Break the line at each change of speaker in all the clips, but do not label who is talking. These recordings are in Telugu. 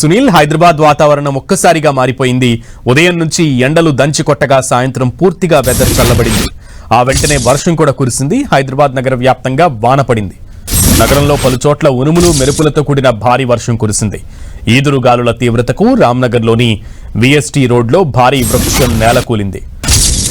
సునీల్ హైదరాబాద్ వాతావరణం ఒక్కసారిగా మారిపోయింది. ఉదయం నుంచి ఎండలు దంచి కొట్టగా సాయంత్రం పూర్తిగా వెదర్ చల్లబడింది. ఆ వెంటనే వర్షం కూడా కురిసింది. హైదరాబాద్ నగర వ్యాప్తంగా వాన పడింది. నగరంలో పలుచోట్ల ఉరుములు మెరుపులతో కూడిన భారీ వర్షం కురిసింది. ఈదురు గాలుల తీవ్రతకు రామ్నగర్లోని విఎస్టీ రోడ్లో భారీ వృక్షం నేలకూలింది.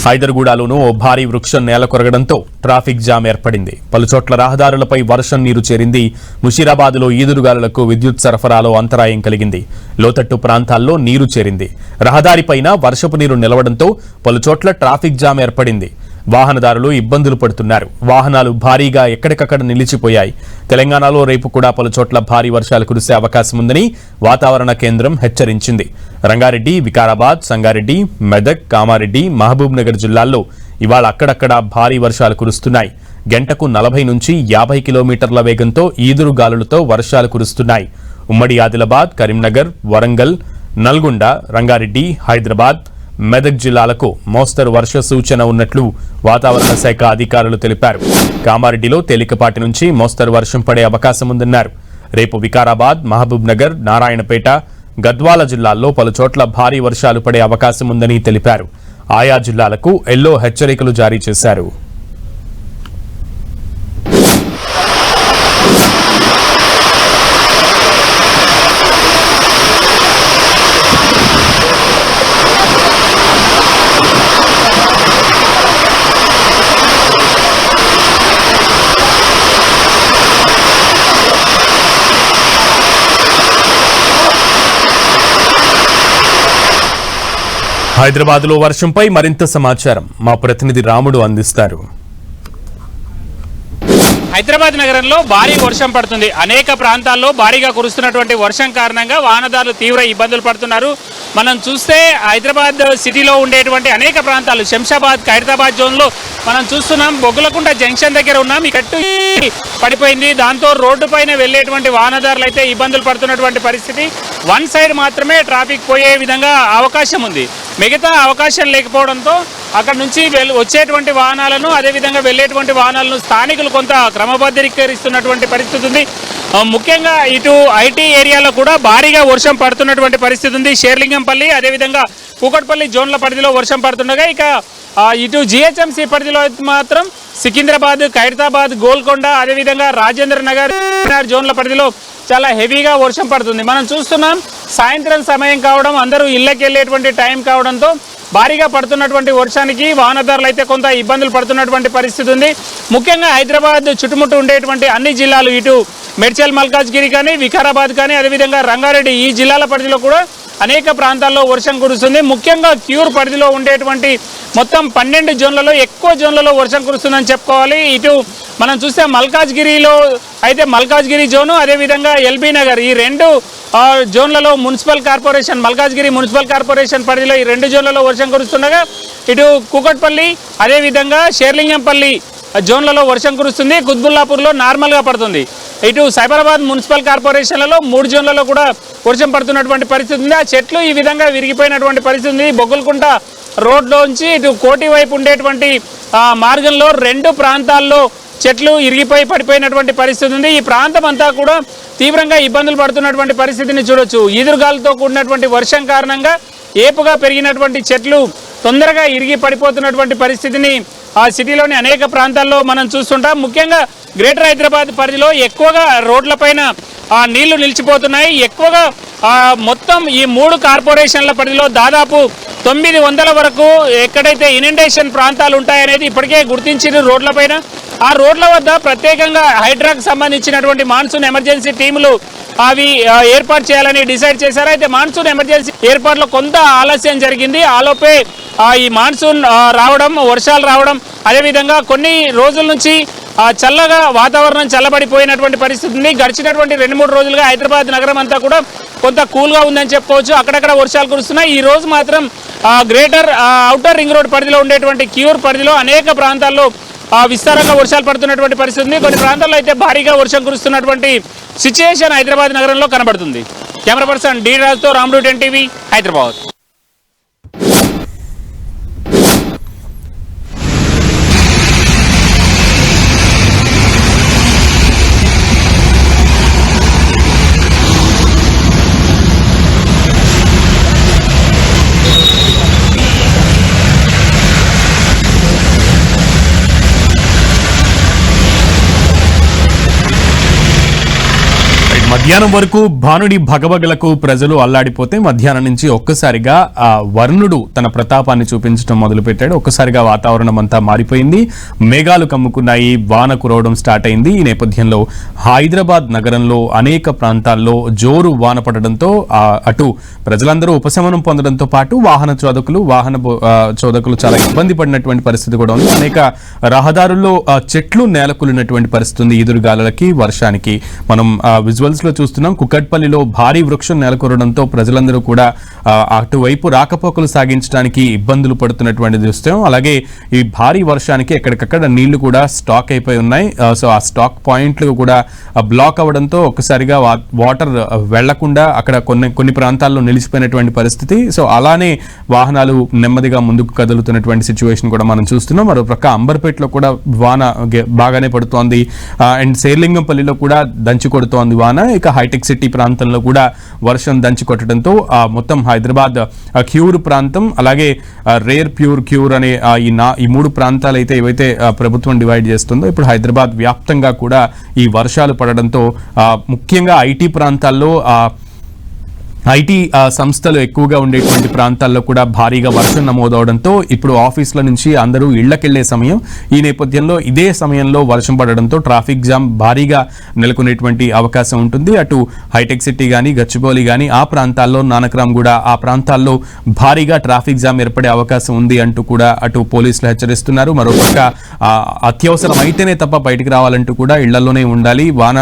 హైదర్గూడలోనూ ఓ భారీ వృక్షం నేల కొరగడంతో ట్రాఫిక్ జామ్ ఏర్పడింది. పలుచోట్ల రహదారులపై వర్షం నీరు చేరింది. ముషీరాబాద్లో ఈదురుగాలులకు విద్యుత్ సరఫరాలో అంతరాయం కలిగింది. లోతట్టు ప్రాంతాల్లో నీరు చేరింది. రహదారిపైన వర్షపు నీరు నిలవడంతో పలుచోట్ల ట్రాఫిక్ జామ్ ఏర్పడింది. వాహనదారులు ఇబ్బందులు పడుతున్నారు. వాహనాలు భారీగా ఎక్కడికక్కడ నిలిచిపోయాయి. తెలంగాణలో రేపు కూడా పలుచోట్ల భారీ వర్షాలు కురిసే అవకాశం ఉందని వాతావరణ కేంద్రం హెచ్చరించింది. రంగారెడ్డి, వికారాబాద్, సంగారెడ్డి, మెదక్, కామారెడ్డి, మహబూబ్ నగర్ జిల్లాల్లో ఇవాళ అక్కడక్కడ భారీ వర్షాలు కురుస్తున్నాయి. గంటకు 40 నుంచి 50 కిలోమీటర్ల వేగంతో ఈదురు గాలులతో వర్షాలు కురుస్తున్నాయి. ఉమ్మడి ఆదిలాబాద్, కరీంనగర్, వరంగల్, నల్గొండ, రంగారెడ్డి, హైదరాబాద్, మెదక్ జిల్లాలకు మోస్తరు వర్ష సూచన ఉన్నట్లు వాతావరణ శాఖ అధికారులు తెలిపారు. కామారెడ్డిలో తేలికపాటి నుంచి మోస్తరు వర్షం పడే అవకాశం ఉందన్నారు. రేపు వికారాబాద్, మహబూబ్ నగర్, నారాయణపేట, గద్వాల జిల్లాల్లో పలుచోట్ల భారీ వర్షాలు పడే అవకాశం ఉందని తెలిపారు. ఆయా జిల్లాలకు ఎల్లో హెచ్చరికలు జారీ చేశారు. హైదరాబాద్లో వర్షంపై మరింత సమాచారం మా ప్రతినిధి రాముడు అందిస్తారు.
హైదరాబాద్ నగరంలో భారీ వర్షం పడుతుంది. అనేక ప్రాంతాల్లో భారీగా కురుస్తున్నటువంటి వర్షం కారణంగా వాహనదారులు తీవ్ర ఇబ్బందులు పడుతున్నారు. మనం చూస్తే హైదరాబాద్ సిటీలో ఉండేటువంటి అనేక ప్రాంతాలు, శంషాబాద్, ఖైరతాబాద్ జోన్లో మనం చూస్తున్నాం. బొగ్గులకుంట జంక్షన్ దగ్గర ఉన్నాం. ఈ కట్టు పడిపోయింది. దాంతో రోడ్డు పైన వెళ్లేటువంటి వాహనదారులు అయితే ఇబ్బందులు పడుతున్నటువంటి పరిస్థితి. వన్ సైడ్ మాత్రమే ట్రాఫిక్ పోయే విధంగా అవకాశం ఉంది. మిగతా అవకాశం లేకపోవడంతో అక్కడ నుంచి వచ్చేటువంటి వాహనాలను, అదేవిధంగా వెళ్లేటువంటి వాహనాలను స్థానికులు కొంత క్రమబద్ధీకరిస్తున్నటువంటి పరిస్థితి ఉంది. ముఖ్యంగా ఇటు ఐటీ ఏరియాలో కూడా భారీగా వర్షం పడుతున్నటువంటి పరిస్థితి ఉంది. షేర్లింగంపల్లి, అదేవిధంగా కూకట్పల్లి జోన్ల పరిధిలో వర్షం పడుతుండగా, ఇక ఇటు జిహెచ్ఎంసీ పరిధిలో మాత్రం సికింద్రాబాద్, ఖైరతాబాద్, గోల్కొండ, అదేవిధంగా రాజేంద్ర నగర్ జోన్ల పరిధిలో చాలా హెవీగా వర్షం పడుతుంది. మనం చూస్తున్నాం, సాయంత్రం సమయం కావడం, అందరూ ఇళ్ళకి వెళ్ళేటువంటి టైం కావడంతో భారీగా పడుతున్నటువంటి వర్షానికి వాహనదారులు అయితే కొంత ఇబ్బందులు పడుతున్నటువంటి పరిస్థితి ఉంది. ముఖ్యంగా హైదరాబాద్ చుట్టుముట్టు ఉండేటువంటి అన్ని జిల్లాలు, ఇటు మేడ్చల్, మల్కాజ్గిరి కానీ, వికారాబాద్ కానీ, అదేవిధంగా రంగారెడ్డి, ఈ జిల్లాల పరిధిలో కూడా అనేక ప్రాంతాల్లో వర్షం కురుస్తుంది. ముఖ్యంగా క్యూర్ పరిధిలో ఉండేటువంటి మొత్తం 12 జోన్లలో ఎక్కువ జోన్లలో వర్షం కురుస్తుందని చెప్పుకోవాలి. ఇటు మనం చూస్తే మల్కాజ్గిరిలో అయితే మల్కాజ్గిరి జోను, అదేవిధంగా ఎల్బీ నగర్, ఈ 2 జోన్లలో municipal corporation, Malkajgiri municipal corporation పరిధిలో ఈ 2 జోన్లలో వర్షం కురుస్తుండగా, ఇటు కూకట్పల్లి, అదేవిధంగా షేర్లింగంపల్లి జోన్లలో వర్షం కురుస్తుంది. కుత్బుల్లాపూర్లో నార్మల్గా పడుతుంది. ఇటు సైబరాబాద్ మున్సిపల్ కార్పొరేషన్లలో 3 జోన్లలో కూడా వర్షం పడుతున్నటువంటి పరిస్థితి ఉంది. ఆ చెట్లు ఈ విధంగా విరిగిపోయినటువంటి పరిస్థితి ఉంది. బొగ్గులకుంట రోడ్లోంచి ఇటు కోటి వైపు ఉండేటువంటి మార్గంలో 2 ప్రాంతాల్లో చెట్లు ఇరిగిపోయి పడిపోయినటువంటి పరిస్థితి ఉంది. ఈ ప్రాంతం అంతా కూడా తీవ్రంగా ఇబ్బందులు పడుతున్నటువంటి పరిస్థితిని చూడొచ్చు. ఈదురుగాలతో కూడినటువంటి వర్షం కారణంగా ఏపుగా పెరిగినటువంటి చెట్లు తొందరగా ఇరిగి పడిపోతున్నటువంటి పరిస్థితిని ఆ సిటీలోని అనేక ప్రాంతాల్లో మనం చూస్తుంటాం. ముఖ్యంగా గ్రేటర్ హైదరాబాద్ పరిధిలో ఎక్కువగా రోడ్లపైన నీళ్లు నిలిచిపోతున్నాయి. ఎక్కువగా మొత్తం ఈ 3 కార్పొరేషన్ల పరిధిలో దాదాపు 900 వరకు ఎక్కడైతే ఇనిండేషన్ ప్రాంతాలు ఉంటాయనేది ఇప్పటికే గుర్తించిన రోడ్లపైన. ఆ రోడ్ల వద్ద ప్రత్యేకంగా హైడ్రాకు సంబంధించినటువంటి మాన్సూన్ ఎమర్జెన్సీ టీములు అవి ఏర్పాటు చేయాలని డిసైడ్ చేశారు. అయితే మాన్సూన్ ఎమర్జెన్సీ ఏర్పాట్లో కొంత ఆలస్యం జరిగింది. ఆలోపే ఈ మాన్సూన్ రావడం, వర్షాలు రావడం, అదేవిధంగా కొన్ని రోజుల నుంచి చల్లగా వాతావరణం చల్లబడిపోయినటువంటి పరిస్థితి ఉంది. గడిచినటువంటి 2-3 రోజులుగా హైదరాబాద్ నగరం అంతా కూడా కొంత కూల్గా ఉందని చెప్పుకోవచ్చు. అక్కడక్కడ వర్షాలు కురుస్తున్నాయి. ఈ రోజు మాత్రం గ్రేటర్ ఔటర్ రింగ్ రోడ్ పరిధిలో ఉండేటువంటి క్యూర్ పరిధిలో అనేక ప్రాంతాల్లో విస్తారంగా వర్షాలు పడుతున్నటువంటి పరిస్థితి ఉంది. కొన్ని ప్రాంతాల్లో అయితే భారీగా వర్షం కురుస్తున్నటువంటి సిచ్యుయేషన్ హైదరాబాద్ నగరంలో కనబడుతుంది. కెమెరా పర్సన్ డి రాజుతో రాముడు, 10 టీవీ, హైదరాబాద్.
మధ్యాహ్నం వరకు భానుడి భగభగలకు ప్రజలు అల్లాడిపోతే మధ్యాహ్నం నుంచి ఒక్కసారిగా ఆ వర్ణుడు తన ప్రతాపాన్ని చూపించడం మొదలుపెట్టాడు. ఒక్కసారిగా వాతావరణం అంతా మారిపోయింది. మేఘాలు కమ్ముకున్నాయి, వాన కురవడం స్టార్ట్ అయింది. ఈ నేపథ్యంలో హైదరాబాద్ నగరంలో అనేక ప్రాంతాల్లో జోరు వాన పడడంతో అటు ప్రజలందరూ ఉపశమనం పొందడంతో పాటు వాహన చోదకులు చాలా ఇబ్బంది పడినటువంటి పరిస్థితి కూడా ఉంది. అనేక రహదారుల్లో చెట్లు నేలకూలినటువంటి పరిస్థితి ఉంది. ఈదురుగాలులకి, వర్షానికి. మనం విజువల్స్ లో చూస్తున్నాం. కుకట్పల్లిలో భారీ వృక్షం నెలకొరడంతో ప్రజలందరూ కూడా అటువైపు రాకపోకలు సాగించడానికి ఇబ్బందులు పడుతున్నటువంటి దృశ్యం. అలాగే ఈ భారీ వర్షానికి ఎక్కడికక్కడ నీళ్లు కూడా స్టాక్ అయిపోయి ఉన్నాయి. సో ఆ స్టాక్ పాయింట్లు కూడా బ్లాక్ అవ్వడంతో ఒక్కసారిగా వాటర్ వెళ్లకుండా అక్కడ కొన్ని ప్రాంతాల్లో నిలిచిపోయినటువంటి పరిస్థితి. సో అలానే వాహనాలు నెమ్మదిగా ముందుకు కదులుతున్నటువంటి సిచ్యువేషన్ కూడా మనం చూస్తున్నాం. మరోపక్క అంబర్పేటలో కూడా వాన బాగానే పడుతోంది. అండ్ శేర్లింగంపల్లిలో కూడా దంచి కొడుతోంది వాన. ఇక హైటెక్ సిటీ ప్రాంతంలో కూడా వర్షం దంచి కొట్టడంతో మొత్తం హైదరాబాద్ క్యూర్ ప్రాంతం, అలాగే రేర్ క్యూర్ అనే ఈ మూడు ప్రాంతాలు అయితే ఏవైతే ప్రభుత్వం డివైడ్ చేస్తుందో ఇప్పుడు హైదరాబాద్ వ్యాప్తంగా కూడా ఈ వర్షాలు పడడంతో ముఖ్యంగా ఐటీ ప్రాంతాల్లో ఐటీ సంస్థలు ఎక్కువగా ఉండేటువంటి ప్రాంతాల్లో కూడా భారీగా వర్షం నమోదవడంతో ఇప్పుడు ఆఫీసుల నుంచి అందరూ ఇళ్లకెళ్లే సమయం. ఈ నేపథ్యంలో ఇదే సమయంలో వర్షం పడడంతో ట్రాఫిక్ జామ్ భారీగా నెలకొనేటువంటి అవకాశం ఉంటుంది. అటు హైటెక్ సిటీ కానీ, గచ్చిబౌలి కానీ, ఆ ప్రాంతాల్లో, నానక్రామ్గూడ ఆ ప్రాంతాల్లో భారీగా ట్రాఫిక్ జామ్ ఏర్పడే అవకాశం ఉంది అంటూ కూడా అటు పోలీసులు హెచ్చరిస్తున్నారు. మరోపక్క అత్యవసరం అయితేనే తప్ప బయటికి రావాలంటూ కూడా ఇళ్లలోనే ఉండాలి. వాన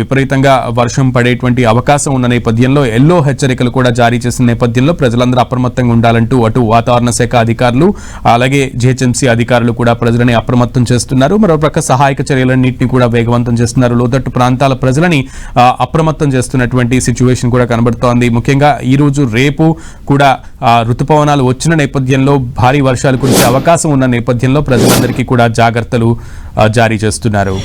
విపరీతంగా వర్షం పడేటువంటి అవకాశం ఉన్న నేపథ్యంలో ఎల్లో హెచ్చరికలు కూడా జారీ చేసిన నేపథ్యంలో ప్రజలందరూ అప్రమత్తంగా ఉండాలంటూ అటు వాతావరణ శాఖ అధికారులు, అలాగే జిహెచ్ఎంసీ అధికారులు కూడా ప్రజలని అప్రమత్తం చేస్తున్నారు. మరోపక్క సహాయక చర్యలన్నింటినీ కూడా వేగవంతం చేస్తున్నారు. లోతట్టు ప్రాంతాల ప్రజలని అప్రమత్తం చేస్తున్నటువంటి సిచ్యువేషన్ కూడా కనబడుతోంది. ముఖ్యంగా ఈ రోజు రేపు కూడా ఋతుపవనాలు వచ్చిన నేపథ్యంలో భారీ వర్షాలు కురిసే అవకాశం ఉన్న నేపథ్యంలో ప్రజలందరికీ కూడా జాగ్రత్తలు జారీ చేస్తున్నారు.